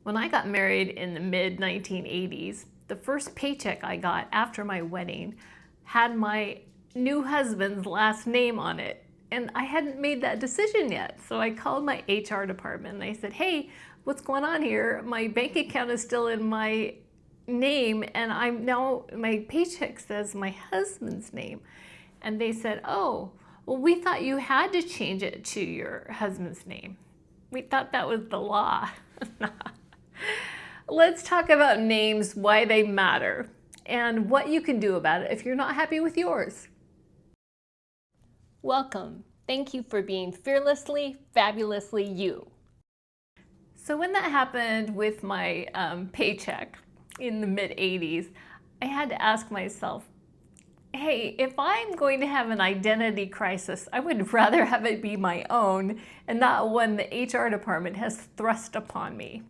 When I got married in the mid 1980s, the first paycheck I got after my wedding had my new husband's last name on it. And I hadn't made that decision yet. So I called my HR department and I said, hey, what's going on here? My bank account is still in my name and my paycheck says my husband's name. And they said, oh, well, we thought you had to change it to your husband's name. We thought that was the law. Let's talk about names, why they matter, and what you can do about it if you're not happy with yours. Welcome. Thank you for being fearlessly, fabulously you. So when that happened with my paycheck in the mid-80s, I had to ask myself, hey, if I'm going to have an identity crisis, I would rather have it be my own and not one the HR department has thrust upon me.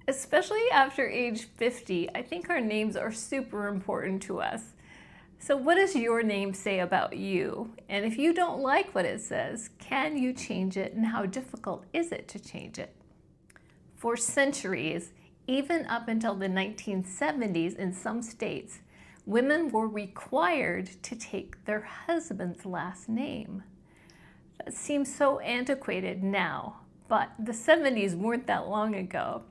Especially after age 50, I think our names are super important to us. So what does your name say about you? And if you don't like what it says, can you change it, and how difficult is it to change it? For centuries, even up until the 1970s in some states, women were required to take their husband's last name. That seems so antiquated now, but the 70s weren't that long ago.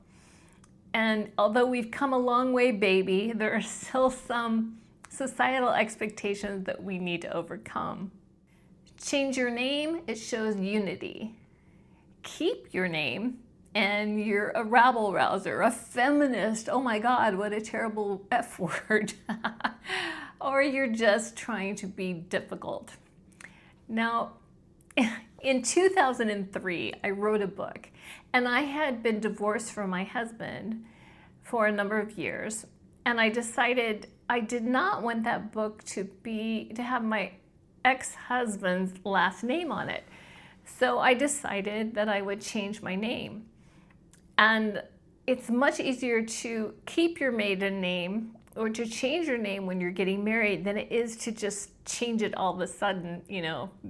And although we've come a long way, baby, there are still some societal expectations that we need to overcome. Change your name, it shows unity. Keep your name, and you're a rabble-rouser, a feminist. Oh my God, what a terrible F word. Or you're just trying to be difficult. Now, in 2003, I wrote a book, and I had been divorced from my husband for a number of years, and I decided I did not want that book to have my ex-husband's last name on it. So I decided that I would change my name. And it's much easier to keep your maiden name or to change your name when you're getting married than it is to just change it all of a sudden,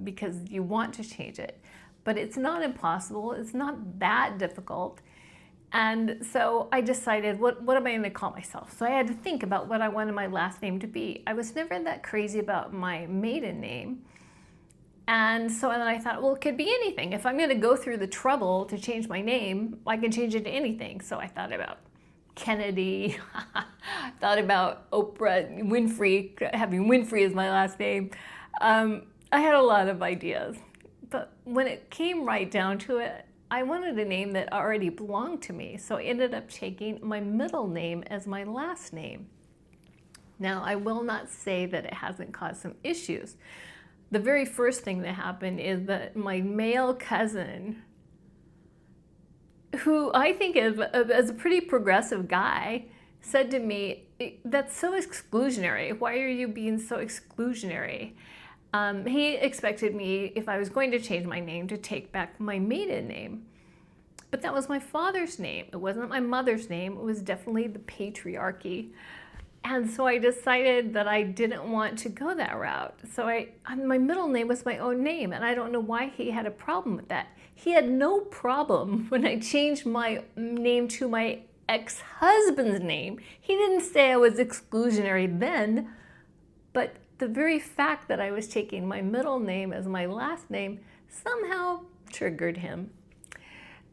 because you want to change it. But it's not impossible. It's not that difficult. And so I decided, what am I going to call myself? So I had to think about what I wanted my last name to be. I was never that crazy about my maiden name. And so then I thought, well, it could be anything. If I'm going to go through the trouble to change my name, I can change it to anything. So I thought about Kennedy, thought about Oprah Winfrey, having Winfrey as my last name. I had a lot of ideas. But when it came right down to it, I wanted a name that already belonged to me. So I ended up taking my middle name as my last name. Now, I will not say that it hasn't caused some issues. The very first thing that happened is that my male cousin, who I think is a pretty progressive guy, said to me, that's so exclusionary. Why are you being so exclusionary? He expected me, if I was going to change my name, to take back my maiden name. But that was my father's name. It wasn't my mother's name. It was definitely the patriarchy. And so I decided that I didn't want to go that route. So my middle name was my own name, and I don't know why he had a problem with that. He had no problem when I changed my name to my ex-husband's name. He didn't say I was exclusionary then, but the very fact that I was taking my middle name as my last name somehow triggered him.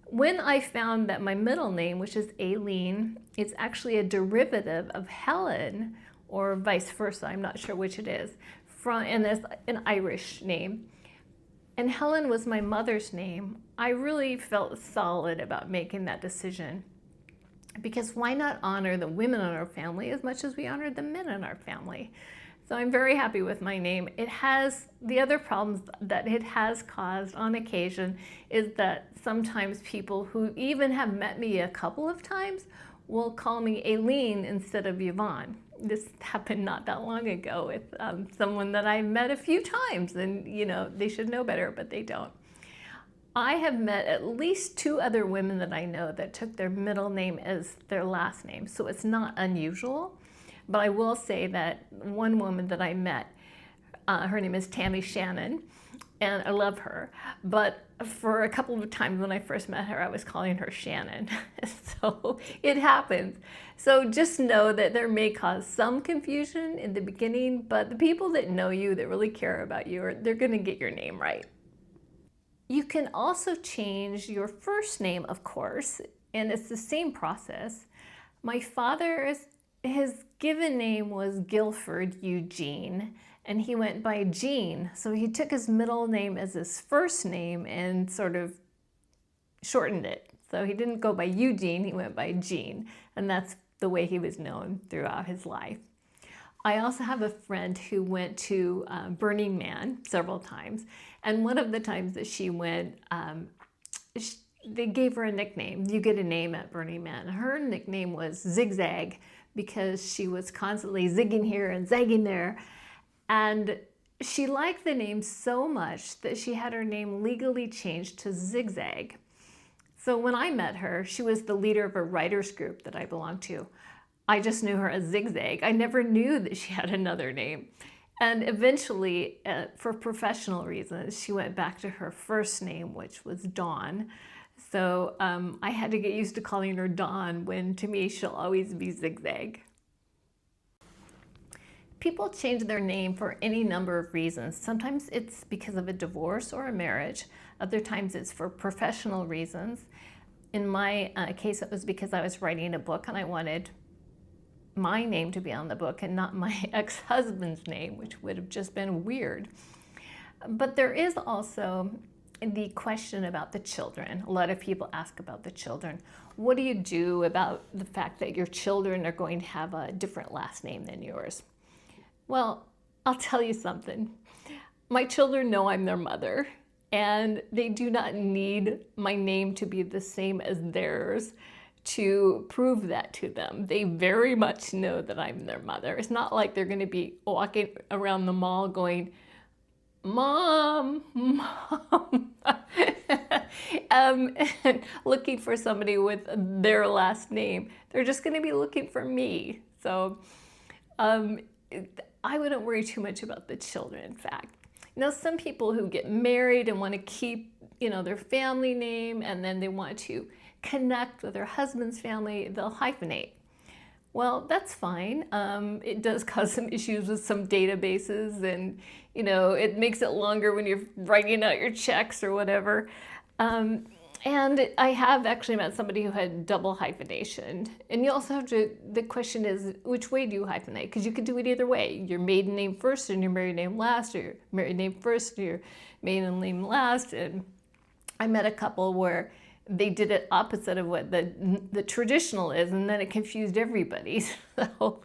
When I found that my middle name, which is Aileen, is actually a derivative of Helen, or vice versa, I'm not sure which it is, and it's an Irish name, and Helen was my mother's name, I really felt solid about making that decision. Because why not honor the women in our family as much as we honor the men in our family? So I'm very happy with my name. It has the other problems that it has caused on occasion is that sometimes people who even have met me a couple of times will call me Aileen instead of Yvonne. This happened not that long ago with someone that I met a few times, and they should know better, but they don't. I have met at least 2 other women that I know that took their middle name as their last name, so it's not unusual. But I will say that one woman that I met, her name is Tammy Shannon, and I love her. But for a couple of times when I first met her, I was calling her Shannon. So it happens. So just know that there may cause some confusion in the beginning, but the people that know you, that really care about you, they're going to get your name right. You can also change your first name, of course, and it's the same process. My father's, his given name was Guilford Eugene, and he went by Gene. So he took his middle name as his first name and sort of shortened it. So he didn't go by Eugene, he went by Gene, and that's the way he was known throughout his life. I also have a friend who went to Burning Man several times, and one of the times that she went, they gave her a nickname. You get a name at Burning Man. Her nickname was Zigzag because she was constantly zigging here and zagging there, and she liked the name so much that she had her name legally changed to Zigzag. So when I met her, she was the leader of a writers group that I belonged to. I just knew her as Zigzag. I never knew that she had another name. And eventually, for professional reasons, she went back to her first name, which was Dawn. So I had to get used to calling her Dawn when to me she'll always be Zigzag. People change their name for any number of reasons. Sometimes it's because of a divorce or a marriage. Other times it's for professional reasons. In my case, it was because I was writing a book and I wanted my name to be on the book and not my ex-husband's name, which would have just been weird. But there is also the question about the children. A lot of people ask about the children. What do you do about the fact that your children are going to have a different last name than yours? Well, I'll tell you something. My children know I'm their mother, and they do not need my name to be the same as theirs to prove that to them. They very much know that I'm their mother. It's not like they're going to be walking around the mall going, Mom, Mom, and looking for somebody with their last name. They're just going to be looking for me. So I wouldn't worry too much about the children, in fact. Now, some people who get married and want to keep, their family name, and then they want to connect with their husband's family, they'll hyphenate. Well, that's fine. It does cause some issues with some databases, and it makes it longer when you're writing out your checks or whatever. And I have actually met somebody who had double hyphenation. And you also have to, the question is, which way do you hyphenate? Because you could do it either way. Your maiden name first and your married name last, or your married name first and your maiden name last. And I met a couple where they did it opposite of what the traditional is, and then it confused everybody. So,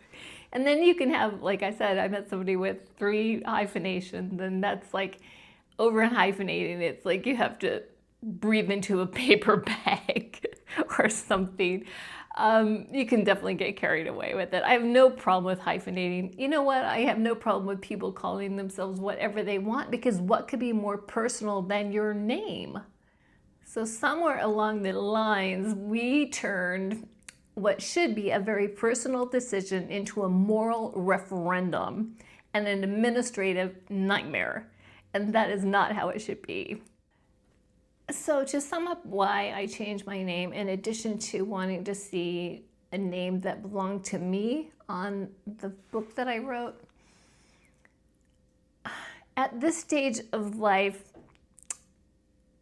and then you can have, like I said, I met somebody with 3 hyphenations, and that's like over hyphenating. It's like you have to breathe into a paper bag or something. You can definitely get carried away with it. I have no problem with hyphenating. You know what? I have no problem with people calling themselves whatever they want, because what could be more personal than your name? So somewhere along the lines, we turned what should be a very personal decision into a moral referendum and an administrative nightmare. And that is not how it should be. So to sum up why I changed my name, in addition to wanting to see a name that belonged to me on the book that I wrote, at this stage of life,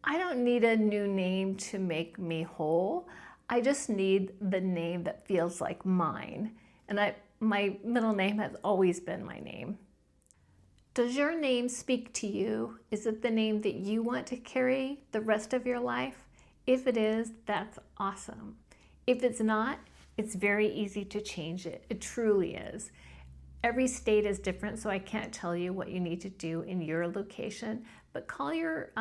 I don't need a new name to make me whole. I just need the name that feels like mine. And my middle name has always been my name. Does your name speak to you? Is it the name that you want to carry the rest of your life? If it is, that's awesome. If it's not, it's very easy to change it. It truly is. Every state is different, so I can't tell you what you need to do in your location, but call your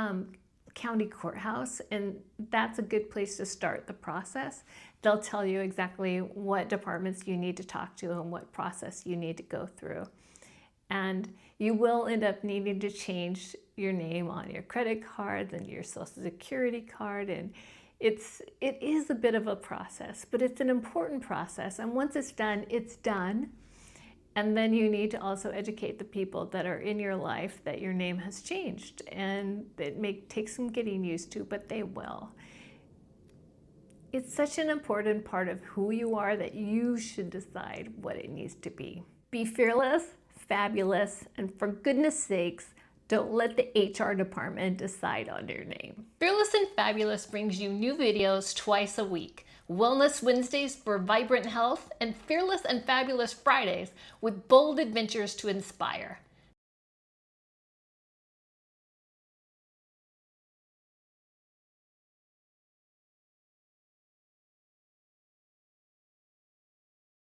county courthouse, and that's a good place to start the process. They'll tell you exactly what departments you need to talk to and what process you need to go through. And you will end up needing to change your name on your credit cards and your social security card, and it is a bit of a process, but it's an important process. And once it's done, And then you need to also educate the people that are in your life that your name has changed. And it may take some getting used to, but they will. It's such an important part of who you are that you should decide what it needs to be. Be fearless, fabulous, and for goodness sakes, don't let the HR department decide on your name. Fearless and Fabulous brings you new videos twice a week. Wellness Wednesdays for vibrant health, and Fearless and Fabulous Fridays with bold adventures to inspire.